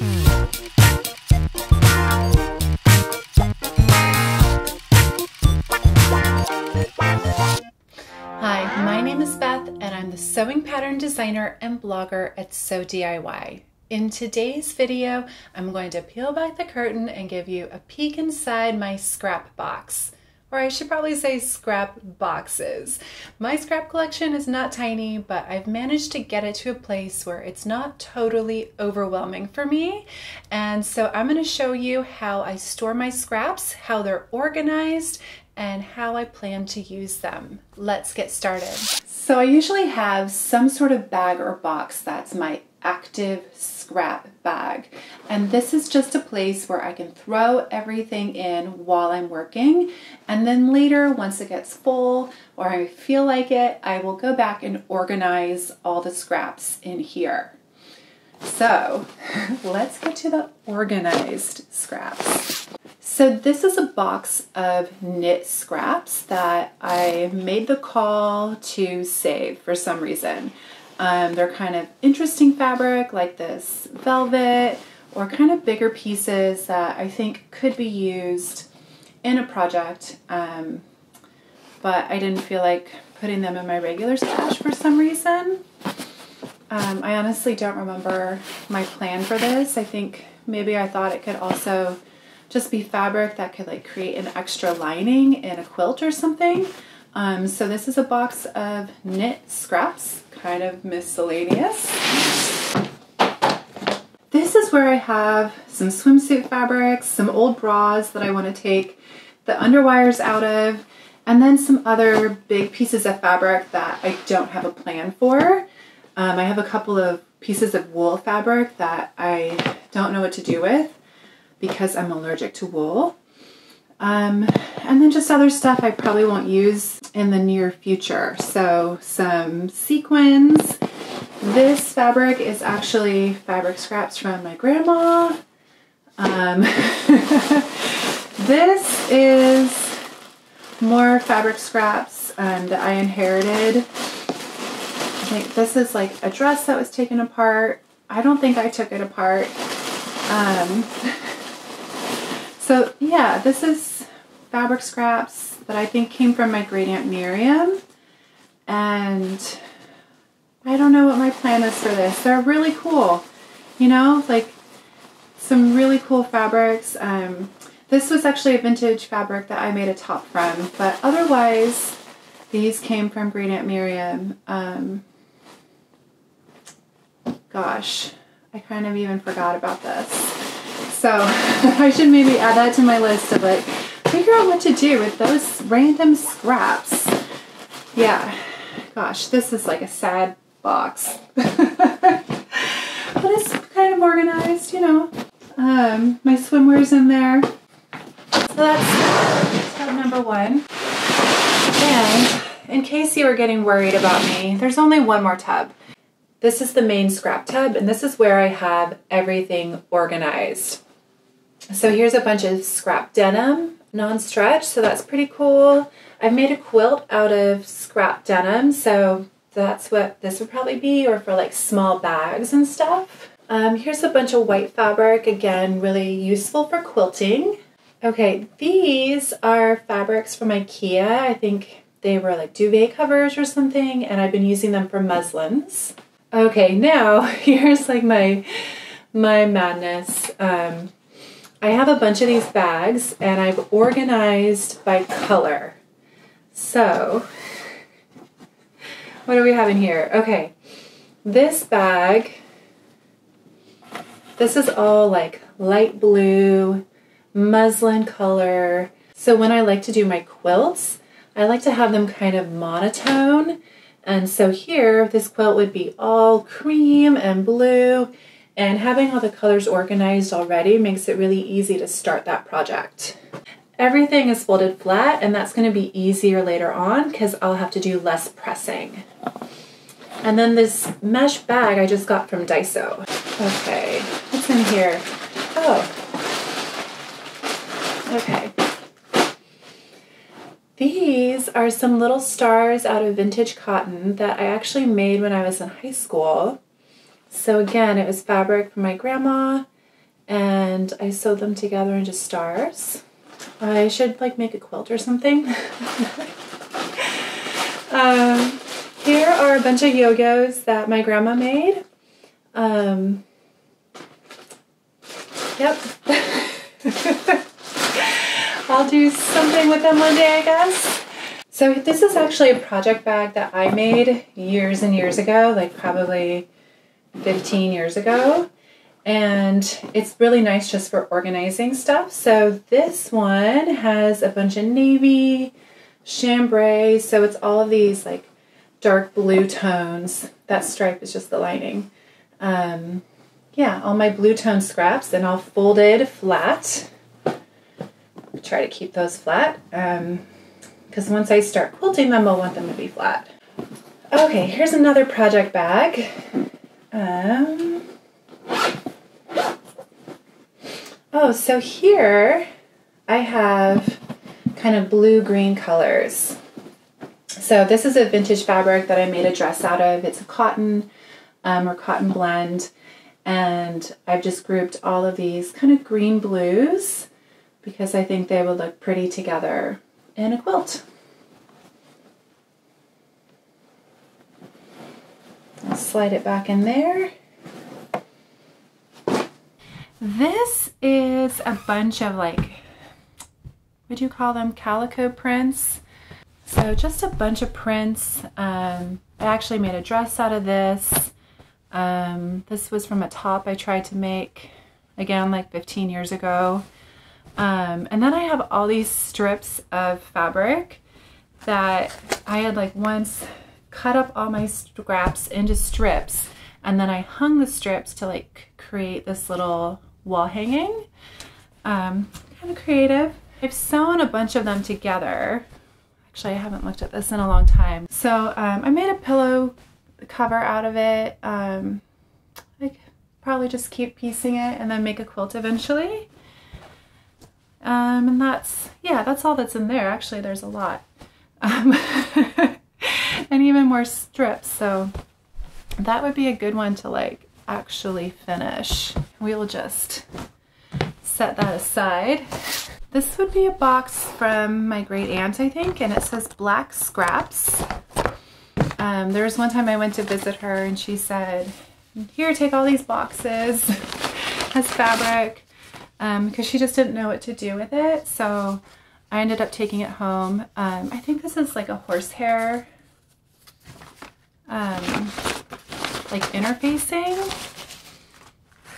Hi, my name is Beth and I'm the sewing pattern designer and blogger at Sew DIY. In today's video, I'm going to peel back the curtain and give you a peek inside my scrap box. Or I should probably say scrap boxes. My scrap collection is not tiny, but I've managed to get it to a place where it's not totally overwhelming for me. And so I'm going to show you how I store my scraps, how they're organized, and how I plan to use them. Let's get started. So I usually have some sort of bag or box that's my active scrap bag. And this is just a place where I can throw everything in while I'm working. And then later, once it gets full or I feel like it, I will go back and organize all the scraps in here. So let's get to the organized scraps. So this is a box of knit scraps that I made the call to save for some reason. They're kind of interesting fabric like this velvet or kind of bigger pieces that I think could be used in a project, but I didn't feel like putting them in my regular stash for some reason. I honestly don't remember my plan for this. I think maybe I thought it could also just be fabric that could like create an extra lining in a quilt or something. So this is a box of knit scraps, kind of miscellaneous. This is where I have some swimsuit fabrics, some old bras that I want to take the underwires out of, and then some other big pieces of fabric that I don't have a plan for. I have a couple of pieces of wool fabric that I don't know what to do with because I'm allergic to wool. And then just other stuff I probably won't use in the near future. So some sequins. This fabric is actually fabric scraps from my grandma. This is more fabric scraps that I inherited. I think this is like a dress that was taken apart. I don't think I took it apart. So yeah, this is fabric scraps that I think came from my great aunt Miriam, and I don't know what my plan is for this. They're really cool, you know, like some really cool fabrics. This was actually a vintage fabric that I made a top from, but otherwise these came from great aunt Miriam. Gosh, I kind of even forgot about this. So I should maybe add that to my list of like, figure out what to do with those random scraps. Yeah, gosh, this is like a sad box. But it's kind of organized, you know. My swimwear's in there. So that's tub number one. And in case you were getting worried about me, there's only one more tub. This is the main scrap tub, and this is where I have everything organized. So here's a bunch of scrap denim, non-stretch, so that's pretty cool. I've made a quilt out of scrap denim, so that's what this would probably be, or for like small bags and stuff. Here's a bunch of white fabric, again, really useful for quilting. Okay, these are fabrics from IKEA. I think they were like duvet covers or something, and I've been using them for muslins. Okay, now here's like my madness. I have a bunch of these bags and I've organized by color. So, what do we have in here? Okay, this bag, this is all like light blue, muslin color. So when I like to do my quilts, I like to have them kind of monotone. And so here, this quilt would be all cream and blue, and having all the colors organized already makes it really easy to start that project. Everything is folded flat, and that's going to be easier later on because I'll have to do less pressing. And then this mesh bag I just got from Daiso. Okay, what's in here? Oh, okay. These are some little stars out of vintage cotton that I actually made when I was in high school. So again, it was fabric from my grandma, and I sewed them together into stars. I should like make a quilt or something. Here are a bunch of yo-yos that my grandma made. Yep. I'll do something with them one day, I guess. So this is actually a project bag that I made years and years ago, like probably 15 years ago. And it's really nice just for organizing stuff. So this one has a bunch of navy, chambray. So it's all of these like dark blue tones. That stripe is just the lining. Yeah, all my blue tone scraps, and all folded flat. Try to keep those flat, because once I start quilting them, I'll want them to be flat. Okay, here's another project bag. Oh, so here I have kind of blue-green colors. So this is a vintage fabric that I made a dress out of. It's a cotton or cotton blend. And I've just grouped all of these kind of green blues because I think they would look pretty together in a quilt. I'll slide it back in there. This is a bunch of like, what would you call them? Calico prints. So just a bunch of prints. I actually made a dress out of this. This was from a top I tried to make, again, like 15 years ago. And then I have all these strips of fabric that I had like once cut up all my scraps into strips, and then I hung the strips to like create this little wall hanging. Kind of creative. I've sewn a bunch of them together. Actually, I haven't looked at this in a long time. So I made a pillow cover out of it. Like probably just keep piecing it and then make a quilt eventually. And that's all that's in there. Actually, there's a lot. And even more strips. So that would be a good one to like actually finish. We'll just set that aside. This would be a box from my great aunt, I think, and it says Black Scraps. There was one time I went to visit her and she said, here, take all these boxes as fabric, because she just didn't know what to do with it. So I ended up taking it home. I think this is like a horsehair, like interfacing.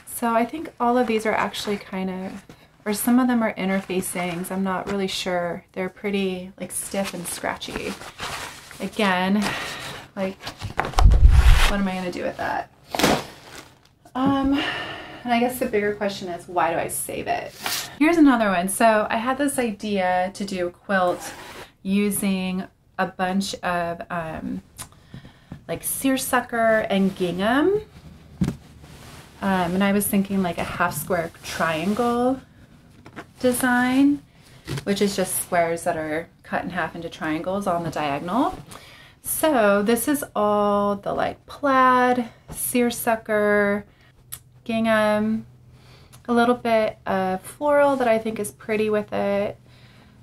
So I think all of these are actually kind of, or some of them are interfacings. I'm not really sure. They're pretty like stiff and scratchy. Again, like, what am I gonna do with that? And I guess the bigger question is, why do I save it? Here's another one. So I had this idea to do a quilt using a bunch of like seersucker and gingham. And I was thinking like a half square triangle design, which is just squares that are cut in half into triangles on the diagonal. So this is all the like plaid, seersucker, gingham, a little bit of floral that I think is pretty with it.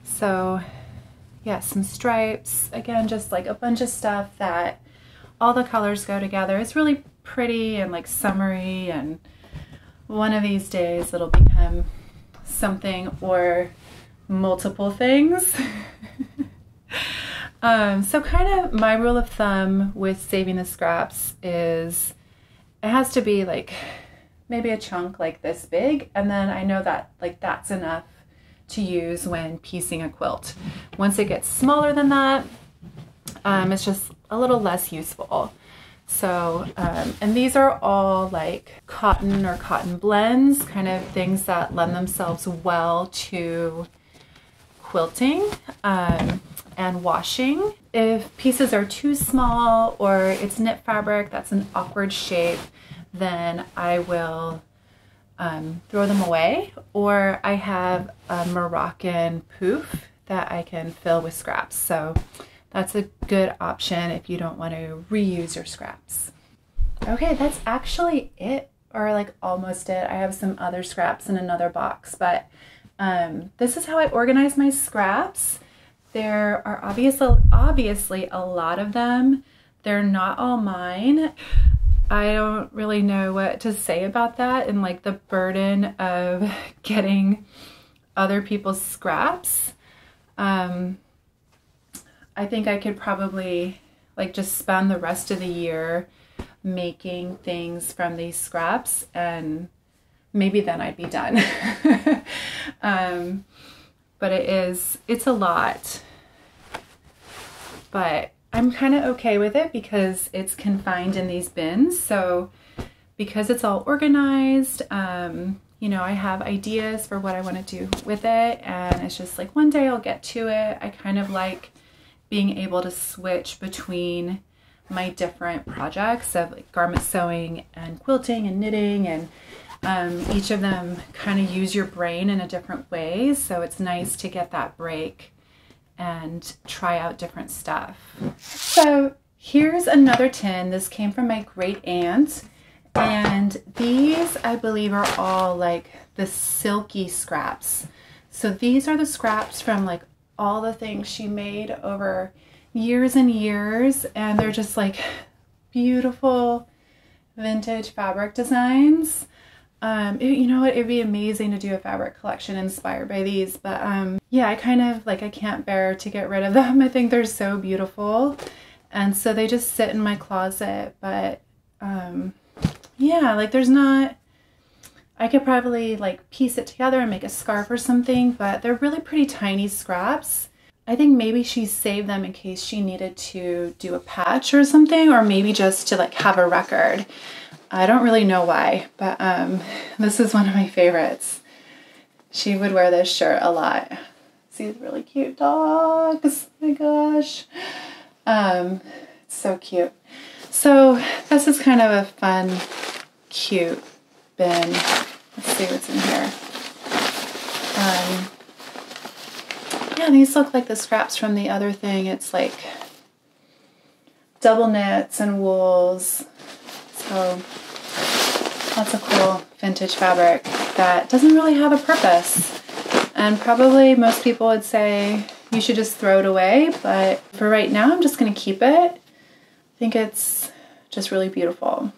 So yeah, some stripes, again, just like a bunch of stuff that all the colors go together. It's really pretty and like summery, and one of these days it'll become something or multiple things. So kind of my rule of thumb with saving the scraps is it has to be like maybe a chunk like this big, and then I know that like that's enough to use when piecing a quilt. Once it gets smaller than that, it's just a little less useful. So, and these are all like cotton or cotton blends, kind of things that lend themselves well to quilting and washing. If pieces are too small or it's knit fabric that's an awkward shape, then I will throw them away, or I have a Moroccan poof that I can fill with scraps. So that's a good option if you don't want to reuse your scraps. Okay, that's actually it or like almost did. I have some other scraps in another box, but this is how I organize my scraps. There are obviously a lot of them. They're not all mine. I don't really know what to say about that, and like the burden of getting other people's scraps. I think I could probably like just spend the rest of the year making things from these scraps, and maybe then I'd be done. But it's a lot, but I'm kind of okay with it because it's confined in these bins. So because it's all organized, you know, I have ideas for what I want to do with it, and it's just like one day I'll get to it. I kind of like being able to switch between my different projects of like garment sewing and quilting and knitting, and each of them kind of use your brain in a different way. So it's nice to get that break and try out different stuff. So here's another tin. This came from my great aunt, and these I believe are all like the silky scraps. So these are the scraps from like all the things she made over years and years, and they're just like beautiful vintage fabric designs. You know what, it'd be amazing to do a fabric collection inspired by these, but yeah, I kind of like, I can't bear to get rid of them. I think they're so beautiful, and so they just sit in my closet. But yeah, like there's not, I could probably like piece it together and make a scarf or something, but they're really pretty tiny scraps. I think maybe she saved them in case she needed to do a patch or something, or maybe just to like have a record. I don't really know why, but this is one of my favorites. She would wear this shirt a lot. These really cute dogs. Oh my gosh. It's so cute. So this is kind of a fun, cute bin. Let's see what's in here. Yeah, these look like the scraps from the other thing. It's like double knits and wools. So lots of cool vintage fabric that doesn't really have a purpose. And probably most people would say you should just throw it away, but for right now I'm just going to keep it. I think it's just really beautiful.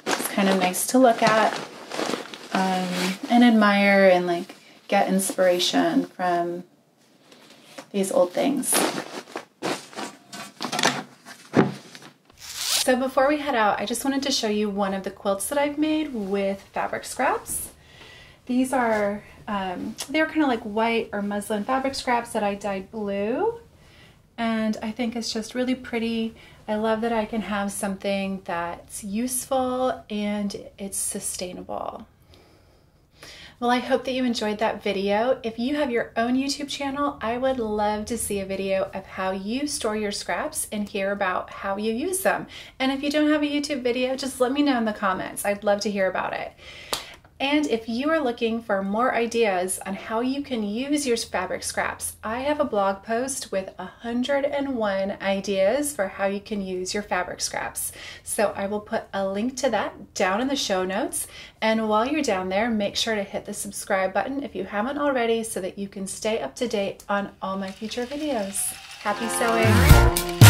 It's kind of nice to look at and admire and like get inspiration from these old things. So before we head out, I just wanted to show you one of the quilts that I've made with fabric scraps. These are, they're kind of like white or muslin fabric scraps that I dyed blue. And I think it's just really pretty. I love that I can have something that's useful and it's sustainable. Well, I hope that you enjoyed that video. If you have your own YouTube channel, I would love to see a video of how you store your scraps and hear about how you use them. And if you don't have a YouTube video, just let me know in the comments. I'd love to hear about it. And if you are looking for more ideas on how you can use your fabric scraps, I have a blog post with 101 ideas for how you can use your fabric scraps. So I will put a link to that down in the show notes. And while you're down there, make sure to hit the subscribe button if you haven't already so that you can stay up to date on all my future videos. Happy sewing!